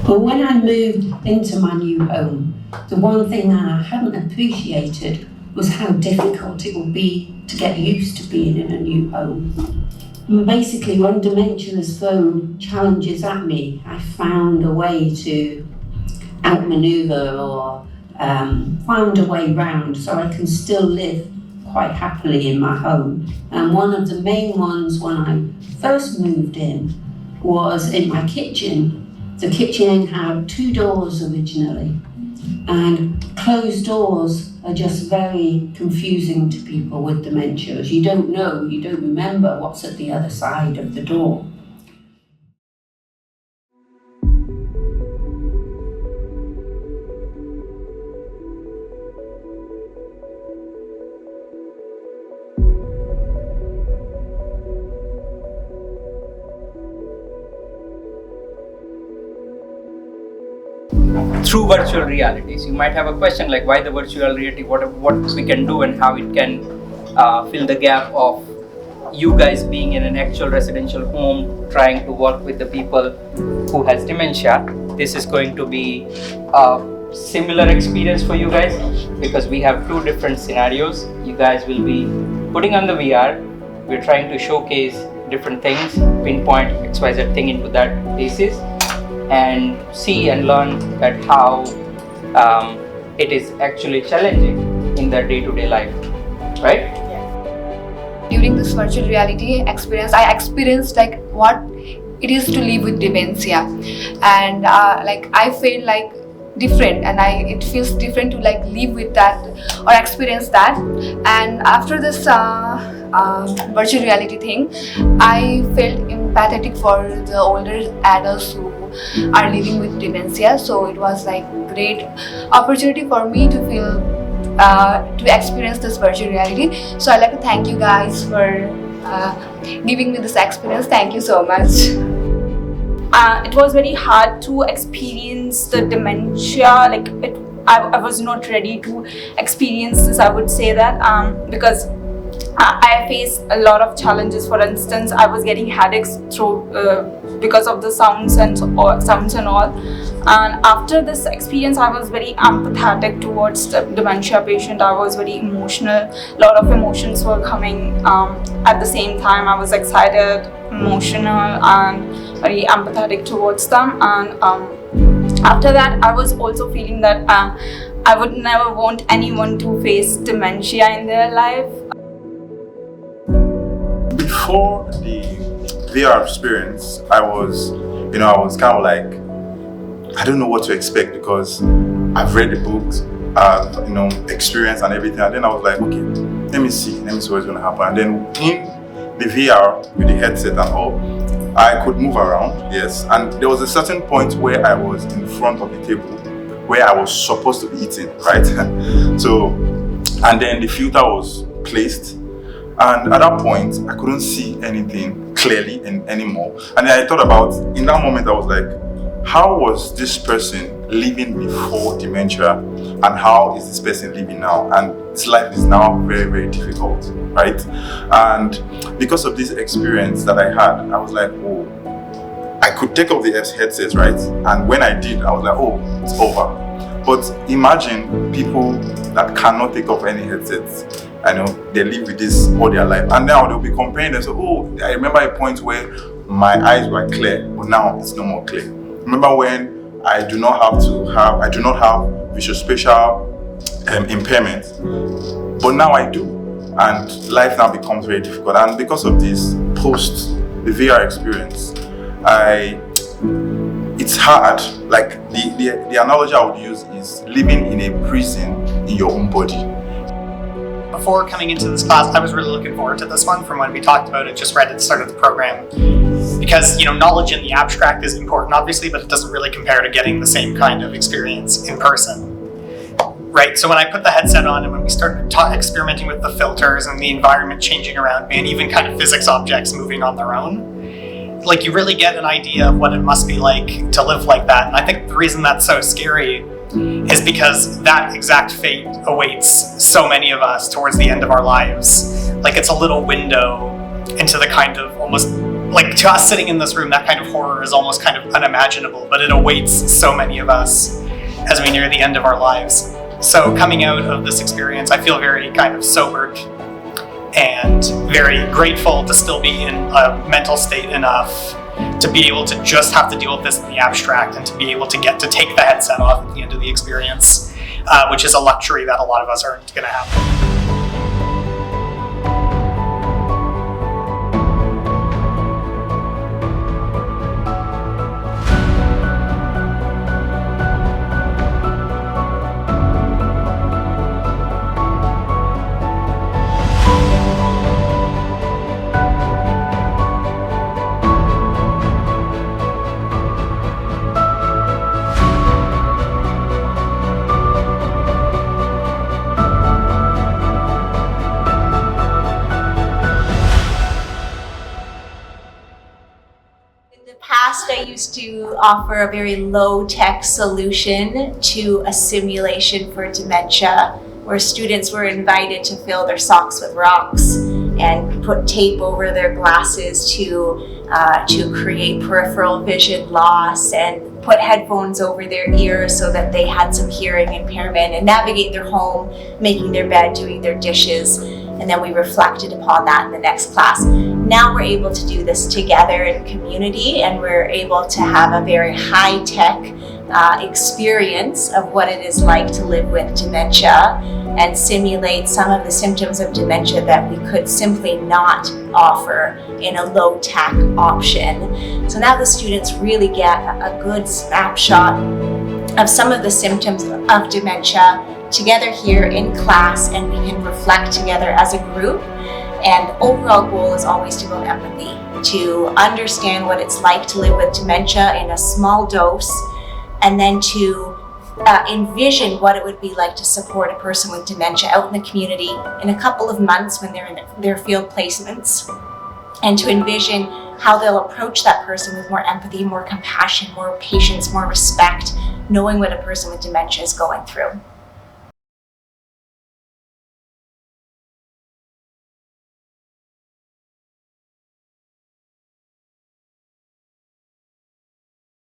Well, when I moved into my new home, the one thing that I hadn't appreciated was how difficult it would be to get used to being in a new home. And basically, when dementia has thrown challenges at me, I found a way to outmaneuver or found a way round so I can still live quite happily in my home. And one of the main ones when I first moved in was in my kitchen. The kitchen had 2 doors originally, and closed doors are just very confusing to people with dementia, as you don't know, you don't remember what's at the other side of the door. Through virtual realities, you might have a question like why the virtual reality, what we can do and how it can fill the gap of you guys being in an actual residential home trying to work with the people who has dementia. This is going to be a similar experience for you guys because we have 2 different scenarios. You guys will be putting on the VR. We're trying to showcase different things, pinpoint XYZ thing into that basis, and see and learn that how it is actually challenging in their day-to-day life, right? During this virtual reality experience, I experienced like what it is to live with dementia, and like I feel like different, and it feels different to like live with that or experience that. And after this virtual reality thing, I felt empathetic for the older adults who are living with dementia. So it was like great opportunity for me to feel to experience this virtual reality. So I'd like to thank you guys for giving me this experience. Thank you so much. It was very hard to experience the dementia. Like I was not ready to experience this. I would say that because I faced a lot of challenges. For instance, I was getting headaches through because of the sounds and all. And after this experience, I was very empathetic towards the dementia patient. I was very emotional. A lot of emotions were coming at the same time. I was excited, emotional, and very empathetic towards them. And after that, I was also feeling that I would never want anyone to face dementia in their life. Before the VR experience, I was kind of like, I don't know what to expect because I've read the books, experience and everything. And then I was like, okay, let me see what's going to happen. And then in the VR with the headset and all, I could move around, yes. And there was a certain point where I was in front of the table where I was supposed to be eating, right? So, and then the filter was placed. And at that point, I couldn't see anything clearly anymore. And then I thought about, in that moment, I was like, how was this person living before dementia? And how is this person living now? And his life is now very, very difficult, right? And because of this experience that I had, I was like, oh, I could take off the headsets, right? And when I did, I was like, oh, it's over. But imagine people that cannot take off any headsets. I know they live with this all their life, and now they'll be comparing them. So, oh, I remember a point where my eyes were clear, but now it's no more clear. Remember when I do not have visuospatial impairment, but now I do, and life now becomes very difficult. And because of this, post the VR experience, it's hard. Like the analogy I would use is living in a prison in your own body. Before coming into this class, I was really looking forward to this one from when we talked about it just right at the start of the program. Because, knowledge in the abstract is important, obviously, but it doesn't really compare to getting the same kind of experience in person. Right, so when I put the headset on and when we started experimenting with the filters and the environment changing around me and even kind of physics objects moving on their own, like you really get an idea of what it must be like to live like that. And I think the reason that's so scary is because that exact fate awaits so many of us towards the end of our lives. Like it's a little window into the kind of almost like to us sitting in this room, that kind of horror is almost kind of unimaginable, but it awaits so many of us as we near the end of our lives. So coming out of this experience, I feel very kind of sobered and very grateful to still be in a mental state enough to be able to just have to deal with this in the abstract and to be able to get to take the headset off at the end of the experience, which is a luxury that a lot of us aren't going to have. I used to offer a very low-tech solution to a simulation for dementia, where students were invited to fill their socks with rocks and put tape over their glasses to create peripheral vision loss, and put headphones over their ears so that they had some hearing impairment, and navigate their home, making their bed, doing their dishes. And then we reflected upon that in the next class. Now we're able to do this together in community, and we're able to have a very high-tech experience of what it is like to live with dementia and simulate some of the symptoms of dementia that we could simply not offer in a low-tech option. So now the students really get a good snapshot of some of the symptoms of dementia together here in class, and we can reflect together as a group. And overall goal is always to build empathy, to understand what it's like to live with dementia in a small dose, and then to envision what it would be like to support a person with dementia out in the community in a couple of months when they're in their field placements, and to envision how they'll approach that person with more empathy, more compassion, more patience, more respect, knowing what a person with dementia is going through.